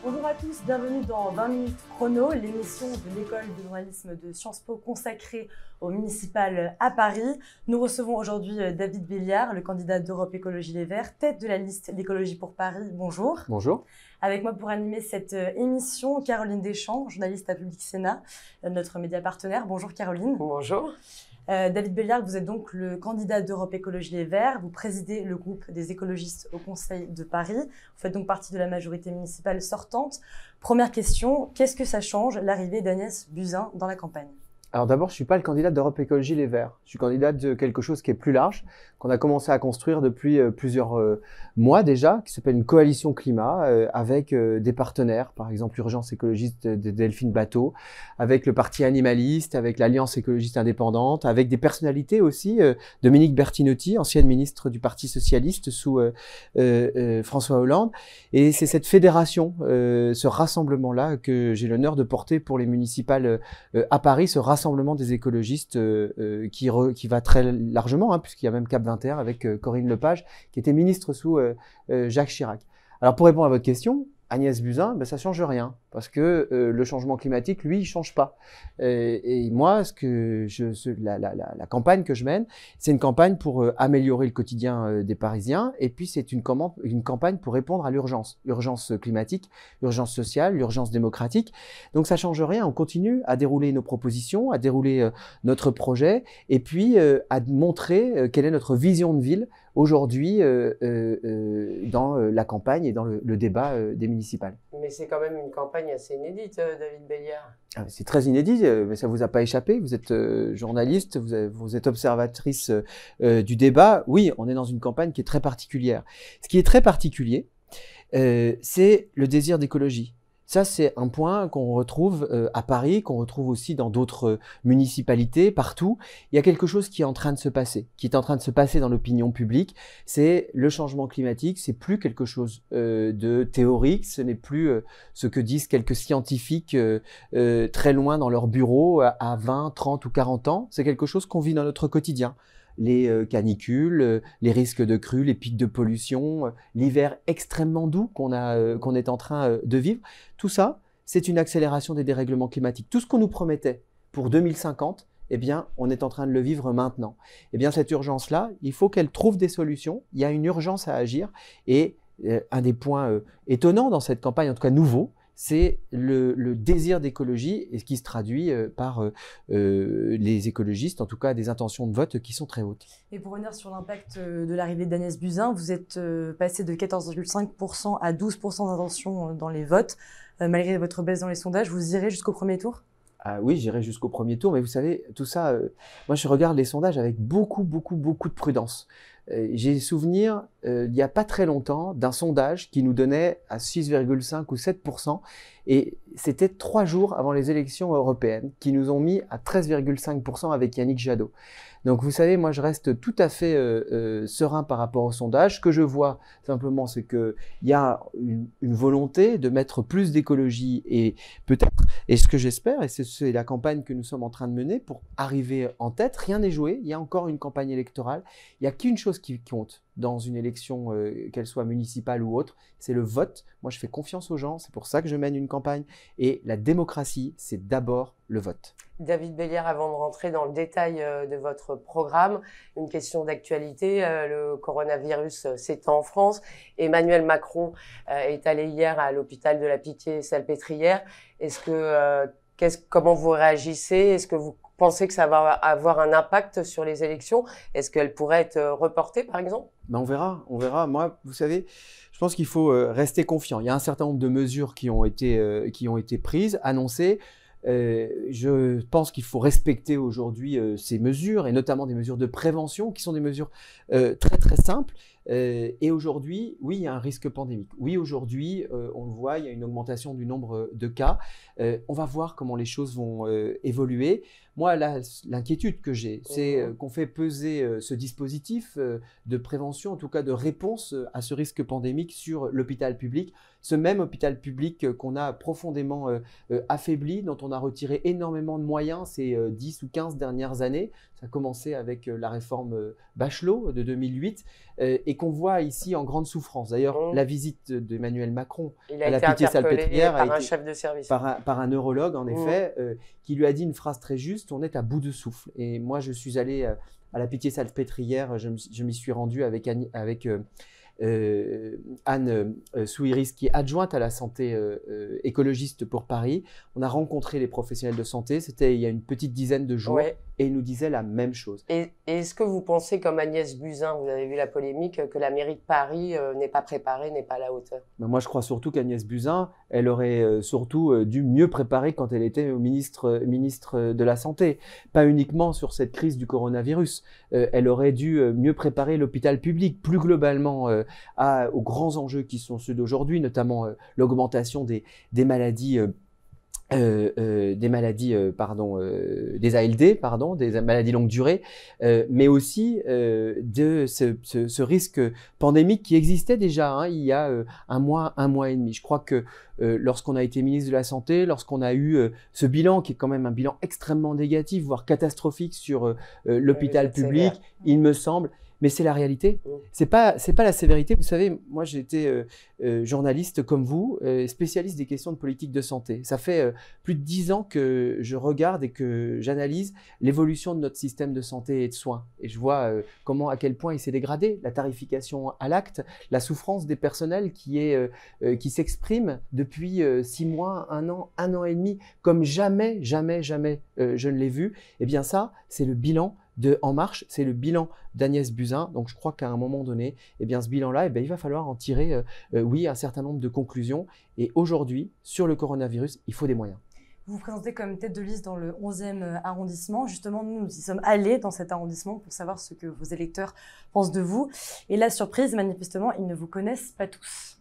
Bonjour à tous, bienvenue dans 20 minutes chrono, l'émission de l'école de journalisme de Sciences Po consacrée au municipal à Paris. Nous recevons aujourd'hui David Belliard, le candidat d'Europe Écologie Les Verts, tête de la liste L'écologie pour Paris. Bonjour. Bonjour. Avec moi pour animer cette émission, Caroline Deschamps, journaliste à Public Sénat, notre média partenaire. Bonjour Caroline. Bonjour. David Belliard, vous êtes donc le candidat d'Europe Écologie Les Verts. Vous présidez le groupe des écologistes au Conseil de Paris. Vous faites donc partie de la majorité municipale sortante. Première question, qu'est-ce que ça change l'arrivée d'Agnès Buzyn dans la campagne ? Alors d'abord, je ne suis pas le candidat d'Europe Écologie Les Verts. Je suis candidat de quelque chose qui est plus large, qu'on a commencé à construire depuis plusieurs mois déjà, qui s'appelle une coalition climat, avec des partenaires, par exemple l'Urgence écologiste de Delphine Batho, avec le Parti animaliste, avec l'Alliance écologiste indépendante, avec des personnalités aussi, Dominique Bertinotti, ancienne ministre du Parti socialiste sous François Hollande. Et c'est cette fédération, ce rassemblement-là que j'ai l'honneur de porter pour les municipales à Paris, ce rassemblement des écologistes qui va très largement, puisqu'il y a même Cap 21 avec Corinne Lepage, qui était ministre sous Jacques Chirac. Alors pour répondre à votre question, Agnès Buzyn, ça change rien, parce que le changement climatique, lui, il change pas. Et moi, la campagne que je mène, c'est une campagne pour améliorer le quotidien des Parisiens, et puis c'est une campagne pour répondre à l'urgence climatique, l'urgence sociale, l'urgence démocratique. Donc ça change rien, on continue à dérouler nos propositions, à dérouler notre projet, et puis à montrer quelle est notre vision de ville aujourd'hui dans la campagne et dans le débat des municipales. Mais c'est quand même une campagne assez inédite, David Belliard. C'est très inédit, mais ça vous a pas échappé. Vous êtes journaliste, vous êtes observatrice du débat. Oui, on est dans une campagne qui est très particulière. Ce qui est très particulier, c'est le désir d'écologie. Ça, c'est un point qu'on retrouve à Paris, qu'on retrouve aussi dans d'autres municipalités, partout. Il y a quelque chose qui est en train de se passer, dans l'opinion publique. C'est le changement climatique, c'est plus quelque chose de théorique, ce n'est plus ce que disent quelques scientifiques très loin dans leur bureau à 20, 30 ou 40 ans. C'est quelque chose qu'on vit dans notre quotidien. Les canicules, les risques de crues, les pics de pollution, l'hiver extrêmement doux qu'on est en train de vivre. Tout ça, c'est une accélération des dérèglements climatiques. Tout ce qu'on nous promettait pour 2050, eh bien, on est en train de le vivre maintenant. Eh bien, cette urgence-là, il faut qu'elle trouve des solutions. Il y a une urgence à agir. Et un des points étonnants dans cette campagne, en tout cas nouveau, c'est le désir d'écologie, et ce qui se traduit par les écologistes, en tout cas des intentions de vote qui sont très hautes. Et pour revenir sur l'impact de l'arrivée d'Agnès Buzyn, vous êtes passé de 14,5% à 12% d'intention dans les votes. Malgré votre baisse dans les sondages, vous irez jusqu'au premier tour ? Ah oui, j'irai jusqu'au premier tour, mais vous savez, tout ça, moi je regarde les sondages avec beaucoup de prudence. J'ai souvenir, il n'y a pas très longtemps, d'un sondage qui nous donnait à 6,5 ou 7%, et c'était 3 jours avant les élections européennes, qui nous ont mis à 13,5% avec Yannick Jadot. Donc vous savez, moi je reste tout à fait serein par rapport au sondage. Ce que je vois simplement, c'est qu'il y a une volonté de mettre plus d'écologie, et peut-être, et ce que j'espère, et c'est la campagne que nous sommes en train de mener pour arriver en tête, rien n'est joué, il y a encore une campagne électorale, il n'y a qu'une chose qui compte dans une élection, qu'elle soit municipale ou autre, c'est le vote. Moi je fais confiance aux gens, c'est pour ça que je mène une campagne, et la démocratie, c'est d'abord le vote. David Belliard, avant de rentrer dans le détail de votre programme, une question d'actualité. Le coronavirus s'étend en France. Emmanuel Macron est allé hier à l'hôpital de la Pitié-Salpêtrière. Comment vous réagissez ? Est-ce que vous pensez que ça va avoir un impact sur les élections ? Est-ce qu'elles pourraient être reportées, par exemple ? On verra. Moi, vous savez, je pense qu'il faut rester confiant. Il y a un certain nombre de mesures qui ont été prises, annoncées. Je pense qu'il faut respecter aujourd'hui ces mesures, et notamment des mesures de prévention qui sont des mesures très simples. Et aujourd'hui, oui, il y a un risque pandémique. Oui, aujourd'hui, on le voit, il y a une augmentation du nombre de cas. On va voir comment les choses vont évoluer. Moi, là, l'inquiétude que j'ai, c'est qu'on fait peser ce dispositif de prévention, en tout cas de réponse à ce risque pandémique sur l'hôpital public. Ce même hôpital public qu'on a profondément affaibli, dont on a retiré énormément de moyens ces 10 ou 15 dernières années. Ça a commencé avec la réforme Bachelot de 2008 et qu'on voit ici en grande souffrance. D'ailleurs, la visite d'Emmanuel Macron à la Pitié-Salpêtrière par un chef de service. Par un neurologue, en effet, qui lui a dit une phrase très juste, on est à bout de souffle. Et moi, je suis allé à la Pitié-Salpêtrière, je m'y suis rendu avec Anne Souiris, qui est adjointe à la santé écologiste pour Paris. On a rencontré les professionnels de santé, c'était il y a une petite dizaine de jours, et ils nous disaient la même chose. Et est-ce que vous pensez, comme Agnès Buzyn, vous avez vu la polémique, que la mairie de Paris n'est pas préparée, n'est pas à la hauteur? Ben moi, je crois surtout qu'Agnès Buzyn, elle aurait surtout dû mieux préparer quand elle était ministre de la Santé. Pas uniquement sur cette crise du coronavirus. Elle aurait dû mieux préparer l'hôpital public, plus globalement aux grands enjeux qui sont ceux d'aujourd'hui, notamment l'augmentation des maladies des ALD, des maladies longue durée, mais aussi de ce risque pandémique qui existait déjà il y a un mois et demi. Je crois que lorsqu'on a été ministre de la Santé, lorsqu'on a eu ce bilan qui est quand même un bilan extrêmement négatif, voire catastrophique sur l'hôpital public, il me semble. Mais c'est la réalité. C'est pas la sévérité. Vous savez, moi j'ai été journaliste comme vous, spécialiste des questions de politique de santé. Ça fait plus de 10 ans que je regarde et que j'analyse l'évolution de notre système de santé et de soins. Et je vois à quel point il s'est dégradé, la tarification à l'acte, la souffrance des personnels qui s'exprime depuis 6 mois, 1 an et demi, comme jamais je ne l'ai vu. Eh bien ça, c'est le bilan de En Marche, c'est le bilan d'Agnès Buzyn. Donc je crois qu'à un moment donné, eh bien, ce bilan-là, il va falloir en tirer un certain nombre de conclusions. Et aujourd'hui, sur le coronavirus, il faut des moyens. Vous vous présentez comme tête de liste dans le 11e arrondissement. Justement, nous y sommes allés dans cet arrondissement pour savoir ce que vos électeurs pensent de vous. Et la surprise, manifestement, ils ne vous connaissent pas tous.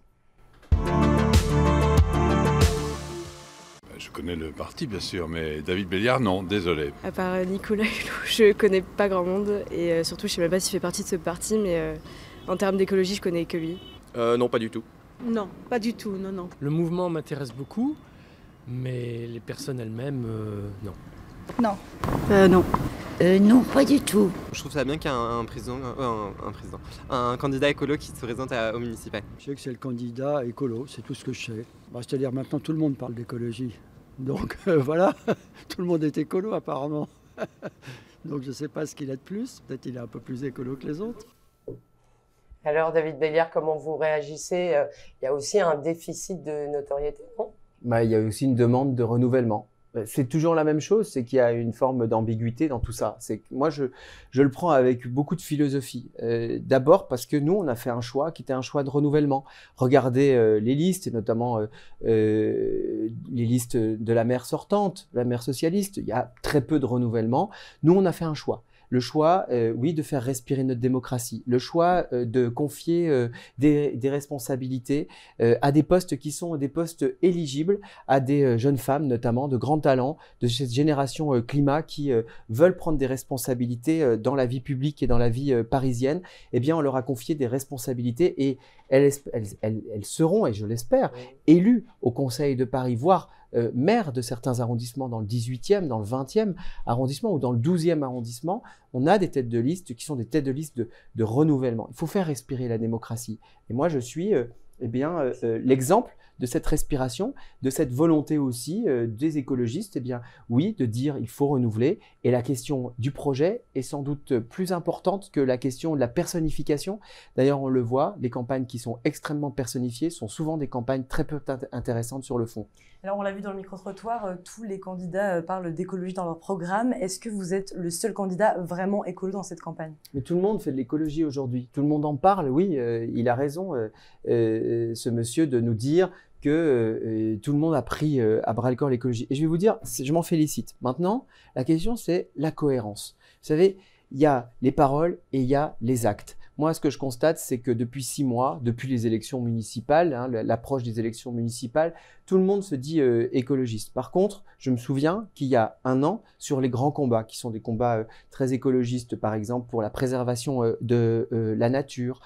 Je connais le parti, bien sûr, mais David Belliard, non, désolé. À part Nicolas Hulot, je connais pas grand monde. Et surtout, je sais même pas s'il fait partie de ce parti, mais en termes d'écologie, je connais que lui. Non, pas du tout. Non, pas du tout, non. Le mouvement m'intéresse beaucoup, mais les personnes elles-mêmes, non. Non. Non. Non, pas du tout. Je trouve ça bien qu'il y ait un candidat écolo qui se présente au municipal. Je sais que c'est le candidat écolo, c'est tout ce que je sais. C'est-à-dire maintenant tout le monde parle d'écologie. Donc voilà, tout le monde est écolo apparemment. Donc je ne sais pas ce qu'il a de plus, peut-être qu'il est un peu plus écolo que les autres. Alors David Belliard, comment vous réagissez? Il y a aussi un déficit de notoriété, non? Il y a aussi une demande de renouvellement. C'est toujours la même chose, c'est qu'il y a une forme d'ambiguïté dans tout ça. C'est que moi, je le prends avec beaucoup de philosophie. D'abord parce que nous, on a fait un choix qui était un choix de renouvellement. Regardez les listes, et notamment les listes de la maire sortante, la maire socialiste. Il y a très peu de renouvellement. Nous, on a fait un choix. Le choix, oui, de faire respirer notre démocratie. Le choix de confier des responsabilités à des postes qui sont des postes éligibles, à des jeunes femmes notamment, de grands talents, de cette génération climat qui veulent prendre des responsabilités dans la vie publique et dans la vie parisienne. Eh bien, on leur a confié des responsabilités et elles seront, et je l'espère, élues au Conseil de Paris, voire maire de certains arrondissements dans le 18e, dans le 20e arrondissement ou dans le 12e arrondissement. On a des têtes de liste qui sont des têtes de liste de renouvellement. Il faut faire respirer la démocratie. Et moi, je suis l'exemple de cette respiration, de cette volonté aussi des écologistes, oui, de dire il faut renouveler. Et la question du projet est sans doute plus importante que la question de la personnification. D'ailleurs, on le voit, les campagnes qui sont extrêmement personnifiées sont souvent des campagnes très peu intéressantes sur le fond. Alors, on l'a vu dans le micro-trottoir, tous les candidats parlent d'écologie dans leur programme. Est-ce que vous êtes le seul candidat vraiment écolo dans cette campagne? Mais tout le monde fait de l'écologie aujourd'hui. Tout le monde en parle, oui. Il a raison, ce monsieur, de nous dire que tout le monde a pris à bras-le-corps l'écologie. Et je vais vous dire, je m'en félicite. Maintenant, la question, c'est la cohérence. Vous savez, il y a les paroles et il y a les actes. Moi, ce que je constate, c'est que depuis 6 mois, depuis les élections municipales, hein, l'approche des élections municipales, tout le monde se dit écologiste. Par contre, je me souviens qu'il y a un an, sur les grands combats, qui sont des combats très écologistes, par exemple pour la préservation de la nature,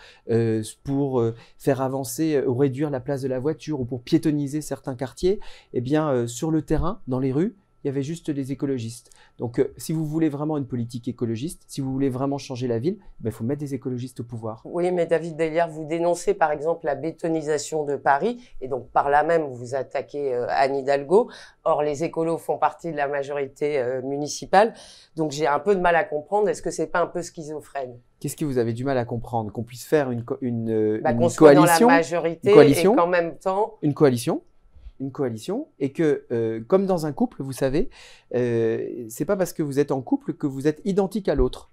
pour faire avancer ou réduire la place de la voiture ou pour piétonniser certains quartiers, eh bien, sur le terrain, dans les rues, il y avait juste des écologistes. Donc, si vous voulez vraiment une politique écologiste, si vous voulez vraiment changer la ville, il faut mettre des écologistes au pouvoir. Oui, mais David Belliard, vous dénoncez par exemple la bétonisation de Paris, et donc par là même, vous attaquez Anne Hidalgo. Or, les écolos font partie de la majorité municipale. Donc, j'ai un peu de mal à comprendre. Est-ce que c'est pas un peu schizophrène? Qu'est-ce que vous avez du mal à comprendre? Qu'on puisse faire une qu'on soit dans la majorité et qu'en même temps... Une coalition, et que, comme dans un couple, vous savez, c'est pas parce que vous êtes en couple que vous êtes identique à l'autre.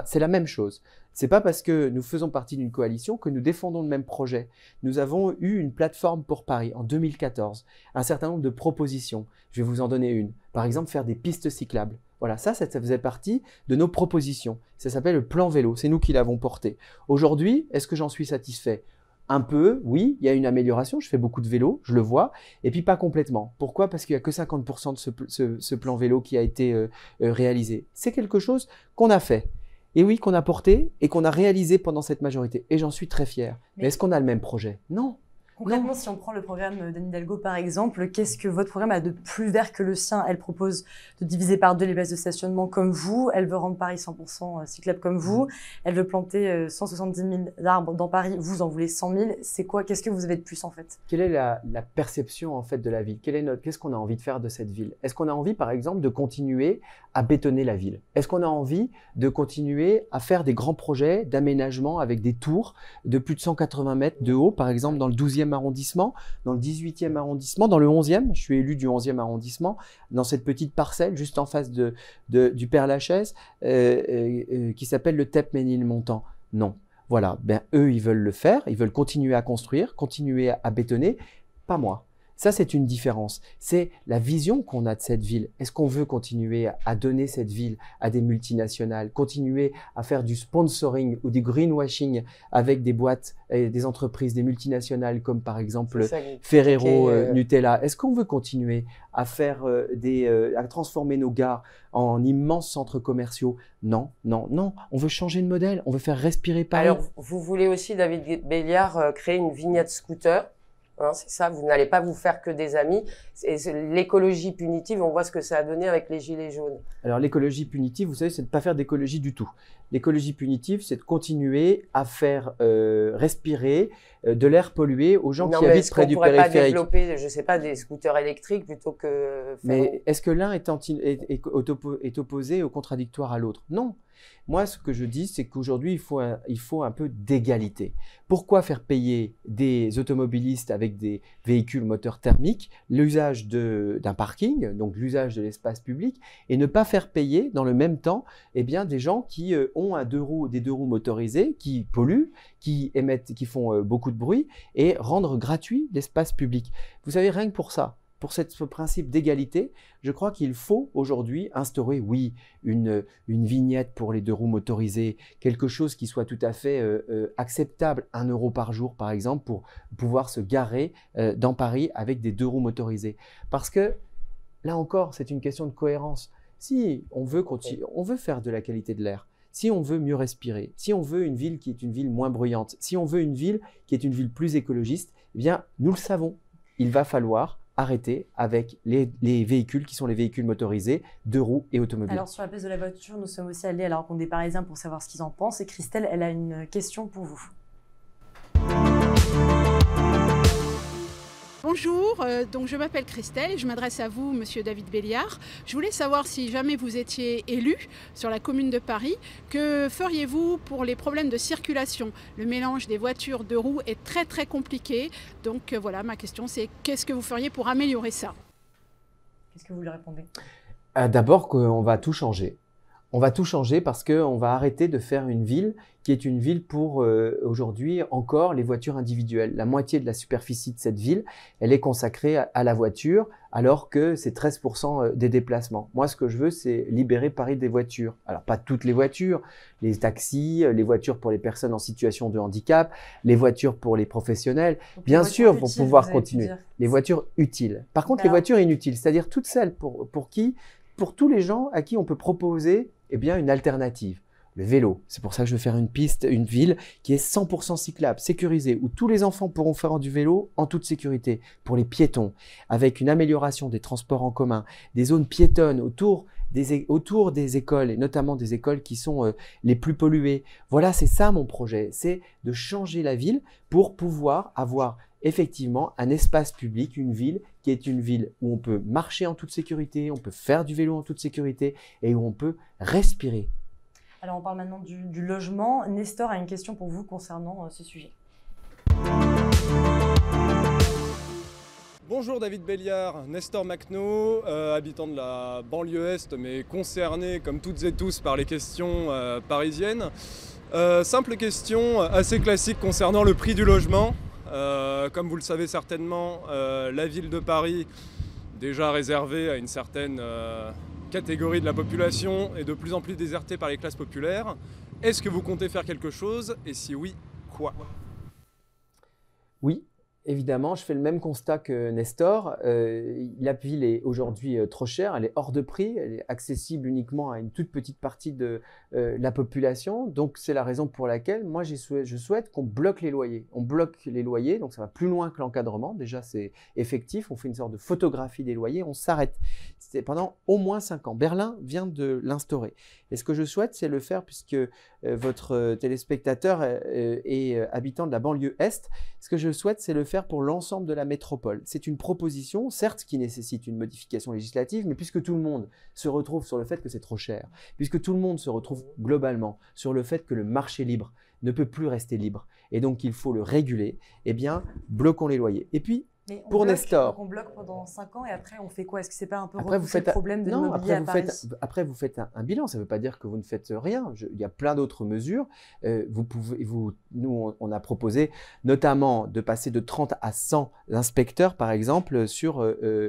C'est la même chose. C'est pas parce que nous faisons partie d'une coalition que nous défendons le même projet. Nous avons eu une plateforme pour Paris en 2014, un certain nombre de propositions. Je vais vous en donner une. Par exemple, faire des pistes cyclables. Voilà, ça faisait partie de nos propositions. Ça s'appelle le plan vélo. C'est nous qui l'avons porté. Aujourd'hui, est-ce que j'en suis satisfait? Un peu, oui, il y a une amélioration, je fais beaucoup de vélo, je le vois, et puis pas complètement. Pourquoi? Parce qu'il n'y a que 50% de ce plan vélo qui a été réalisé. C'est quelque chose qu'on a fait, et oui, qu'on a porté et qu'on a réalisé pendant cette majorité, et j'en suis très fier. Mais est-ce qu'on a le même projet? Non. Concrètement, si on prend le programme d'Anne Hidalgo par exemple, qu'est-ce que votre programme a de plus vert que le sien? Elle propose de diviser par 2 les places de stationnement comme vous, elle veut rendre Paris 100% cyclable comme vous, elle veut planter 170 000 arbres dans Paris, vous en voulez 100 000. C'est quoi? Qu'est-ce que vous avez de plus en fait? Quelle est la perception en fait de la ville? Qu'est-ce qu'on a envie de faire de cette ville? Est-ce qu'on a envie par exemple de continuer à bétonner la ville? Est-ce qu'on a envie de continuer à faire des grands projets d'aménagement avec des tours de plus de 180 mètres de haut, par exemple dans le 12e arrondissement, dans le 18e arrondissement, dans le 11e, je suis élu du 11e arrondissement, dans cette petite parcelle juste en face du Père-Lachaise qui s'appelle le TEP Ménilmontant? Non. Voilà, eux, ils veulent le faire, ils veulent continuer à construire, continuer à bétonner, pas moi. Ça, c'est une différence. C'est la vision qu'on a de cette ville. Est-ce qu'on veut continuer à donner cette ville à des multinationales, continuer à faire du sponsoring ou du greenwashing avec des boîtes, et des entreprises, des multinationales comme par exemple Ferrero, Nutella? Est-ce qu'on veut continuer à faire à transformer nos gares en immenses centres commerciaux? Non, non, non. On veut changer de modèle. On veut faire respirer Paris. Alors, vous voulez aussi, David Belliard, créer une vignette scooter? Hein, c'est ça, vous n'allez pas vous faire que des amis. L'écologie punitive, on voit ce que ça a donné avec les gilets jaunes. Alors l'écologie punitive, vous savez, c'est de ne pas faire d'écologie du tout. L'écologie punitive, c'est de continuer à faire respirer de l'air pollué aux gens qui habitent près du périphérique. Non, mais est-ce qu'on pourrait pas développer, je ne sais pas, des scooters électriques plutôt que... Mais est-ce que l'un est opposé ou contradictoire à l'autre? Non. Moi, ce que je dis, c'est qu'aujourd'hui, il faut un peu d'égalité. Pourquoi faire payer des automobilistes avec des véhicules moteurs thermiques l'usage d'un parking, donc l'usage de l'espace public, et ne pas faire payer dans le même temps des gens qui ont des deux roues motorisés, qui polluent, qui font beaucoup de bruit, et rendre gratuit l'espace public. Vous savez, rien que pour ça, pour ce principe d'égalité, je crois qu'il faut aujourd'hui instaurer, oui, une vignette pour les deux roues motorisées, quelque chose qui soit tout à fait acceptable, 1 € par jour par exemple, pour pouvoir se garer dans Paris avec des deux roues motorisées. Parce que, là encore, c'est une question de cohérence. Si on veut faire de la qualité de l'air, si on veut mieux respirer, si on veut une ville qui est une ville moins bruyante, si on veut une ville qui est une ville plus écologiste, eh bien, nous le savons, il va falloir arrêter avec les véhicules qui sont les véhicules motorisés, 2 roues et automobiles. Alors sur la place de la voiture, nous sommes aussi allés à la rencontre des Parisiens pour savoir ce qu'ils en pensent. Et Christelle, elle a une question pour vous. Bonjour, donc je m'appelle Christelle et je m'adresse à vous, Monsieur David Belliard. Je voulais savoir si jamais vous étiez élu sur la commune de Paris, que feriez-vous pour les problèmes de circulation? Le mélange des voitures 2 roues est très très compliqué. Donc voilà, ma question c'est qu'est-ce que vous feriez pour améliorer ça? Qu'est-ce que vous lui répondez? D'abord qu'on va tout changer. On va tout changer parce qu'on va arrêter de faire une ville qui est une ville pour aujourd'hui encore les voitures individuelles. La moitié de la superficie de cette ville, elle est consacrée à la voiture alors que c'est 13% des déplacements. Moi, ce que je veux, c'est libérer Paris des voitures. Alors, pas toutes les voitures, les taxis, les voitures pour les personnes en situation de handicap, les voitures pour les professionnels, Donc, bien les sûr, voitures pour utiles, pouvoir vous avez pu continuer. dire. Les voitures utiles. Par contre, les Alors- voitures inutiles, c'est-à-dire toutes celles pour tous les gens à qui on peut proposer une alternative. Le vélo, c'est pour ça que je veux faire une ville qui est 100% cyclable, sécurisée, où tous les enfants pourront faire du vélo en toute sécurité, pour les piétons, avec une amélioration des transports en commun, des zones piétonnes autour des écoles, et notamment des écoles qui sont les plus polluées. Voilà, c'est ça mon projet, c'est de changer la ville pour pouvoir avoir effectivement un espace public, une ville qui est une ville où on peut marcher en toute sécurité, on peut faire du vélo en toute sécurité et où on peut respirer. Alors, on parle maintenant du logement. Nestor a une question pour vous concernant ce sujet. Bonjour David Béliard, Nestor Macno, habitant de la banlieue Est, mais concerné comme toutes et tous par les questions parisiennes. Simple question assez classique concernant le prix du logement. Comme vous le savez certainement, la ville de Paris, déjà réservée à une certaine catégorie de la population, est de plus en plus désertée par les classes populaires. Est-ce que vous comptez faire quelque chose? Et si oui, quoi? Oui, évidemment, je fais le même constat que Nestor. La ville est aujourd'hui trop chère, elle est hors de prix, elle est accessible uniquement à une toute petite partie de la population. Donc, c'est la raison pour laquelle moi, je souhaite qu'on bloque les loyers. On bloque les loyers, donc ça va plus loin que l'encadrement. Déjà, c'est effectif, on fait une sorte de photographie des loyers, on s'arrête. C'est pendant au moins 5 ans. Berlin vient de l'instaurer. Et ce que je souhaite, c'est le faire puisque votre téléspectateur est habitant de la banlieue Est. Ce que je souhaite, c'est le faire pour l'ensemble de la métropole. C'est une proposition, certes, qui nécessite une modification législative, mais puisque tout le monde se retrouve sur le fait que c'est trop cher, puisque tout le monde se retrouve globalement sur le fait que le marché libre ne peut plus rester libre, et donc il faut le réguler, eh bien, bloquons les loyers. Et puis, Mais pour Nestor. Donc on bloque pendant 5 ans et après on fait quoi? Est-ce que c'est pas un peu Après, repousser le problème de l'immobilier à Paris? Après, vous faites un bilan. Ça ne veut pas dire que vous ne faites rien. Il y a plein d'autres mesures. Nous, on a proposé notamment de passer de 30 à 100 inspecteurs, par exemple, sur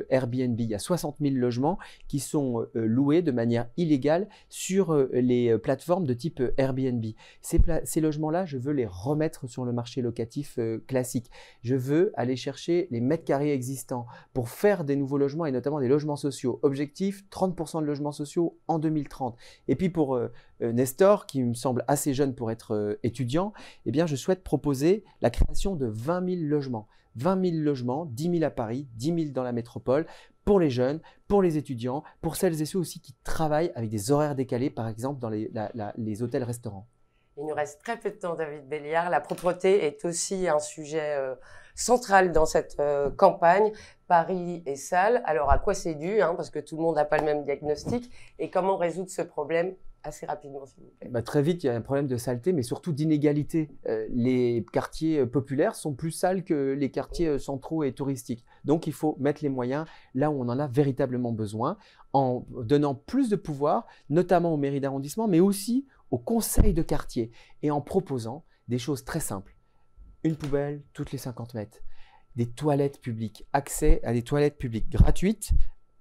Airbnb. Il y a 60 000 logements qui sont loués de manière illégale sur les plateformes de type Airbnb. Ces logements-là, je veux les remettre sur le marché locatif classique. Je veux aller chercher les mètres carrés existants pour faire des nouveaux logements et notamment des logements sociaux. Objectif, 30% de logements sociaux en 2030. Et puis pour Nestor, qui me semble assez jeune pour être étudiant, eh bien je souhaite proposer la création de 20 000 logements. 20 000 logements, 10 000 à Paris, 10 000 dans la métropole, pour les jeunes, pour les étudiants, pour celles et ceux aussi qui travaillent avec des horaires décalés, par exemple dans les hôtels-restaurants. Il nous reste très peu de temps, David Béliard. La propreté est aussi un sujet central dans cette campagne. Paris est sale. Alors, à quoi c'est dû, parce que tout le monde n'a pas le même diagnostic. Et comment résoudre ce problème assez rapidement, s'il vous plaît? Très vite, il y a un problème de saleté, mais surtout d'inégalité. Les quartiers populaires sont plus sales que les quartiers centraux et touristiques. Donc, il faut mettre les moyens là où on en a véritablement besoin, en donnant plus de pouvoir, notamment aux mairies d'arrondissement, mais aussi aux conseils de quartier, et en proposant des choses très simples. Une poubelle toutes les 50 mètres, des toilettes publiques, accès à des toilettes publiques gratuites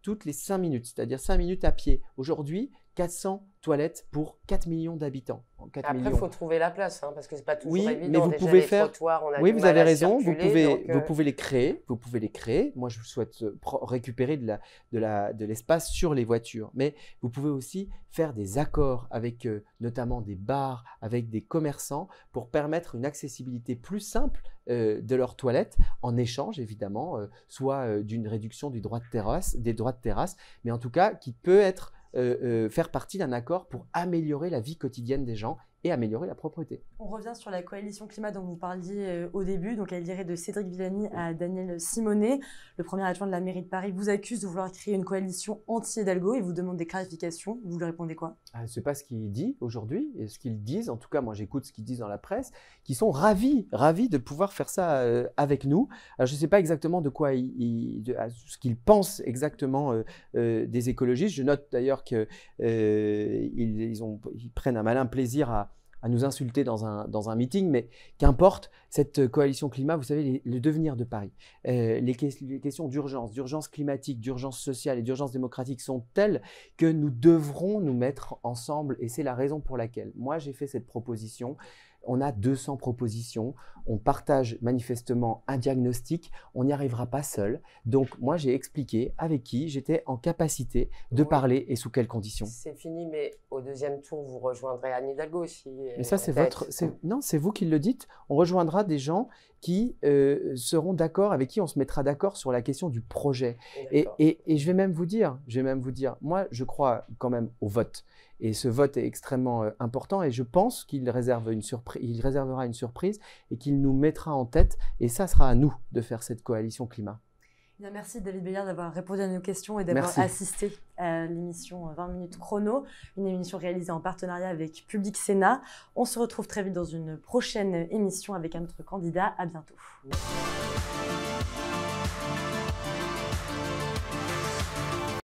toutes les 5 minutes, c'est-à-dire 5 minutes à pied. Aujourd'hui, 400 toilettes pour 4 millions d'habitants. Après, il faut trouver la place, parce que ce n'est pas toujours évident. Mais vous déjà, pouvez les faire. trottoirs, on a Oui, du vous mal avez à raison. circuler, Vous pouvez les créer. Vous pouvez les créer. Moi, je souhaite récupérer de l'espace sur les voitures. Mais vous pouvez aussi faire des accords avec notamment des bars, avec des commerçants, pour permettre une accessibilité plus simple de leurs toilettes, en échange évidemment, soit d'une réduction des droits de terrasse, mais en tout cas qui peut être faire partie d'un accord pour améliorer la vie quotidienne des gens et améliorer la propreté. On revient sur la coalition climat dont vous parliez au début. Donc, elle irait de Cédric Villani à Daniel Simonet. Le premier adjoint de la mairie de Paris vous accuse de vouloir créer une coalition anti-Hidalgo et vous demande des clarifications. Vous lui répondez quoi? c'est pas ce qu'il dit aujourd'hui, et ce qu'ils disent, en tout cas moi j'écoute ce qu'ils disent dans la presse, qui sont ravis de pouvoir faire ça avec nous. Alors je ne sais pas exactement de quoi ce qu'ils pensent exactement des écologistes. Je note d'ailleurs qu'ils prennent un malin plaisir à nous insulter dans un meeting, mais qu'importe, cette coalition climat, vous savez, le devenir de Paris, les questions d'urgence climatique, d'urgence sociale et d'urgence démocratique sont telles que nous devrons nous mettre ensemble, et c'est la raison pour laquelle moi j'ai fait cette proposition. On a 200 propositions, on partage manifestement un diagnostic, on n'y arrivera pas seul. Donc moi j'ai expliqué avec qui j'étais en capacité de parler et sous quelles conditions. C'est fini, mais au deuxième tour, vous rejoindrez Anne Hidalgo aussi. Mais ça c'est vous qui le dites. On rejoindra des gens qui seront d'accord, avec qui on se mettra d'accord sur la question du projet. Et je vais même vous dire, moi je crois quand même au vote. Et ce vote est extrêmement important, et je pense qu'il réservera une surprise et qu'il nous mettra en tête, et ça sera à nous de faire cette coalition climat. Bien, merci David Belliard d'avoir répondu à nos questions et d'avoir assisté à l'émission 20 minutes chrono, une émission réalisée en partenariat avec Public Sénat. On se retrouve très vite dans une prochaine émission avec un autre candidat. À bientôt.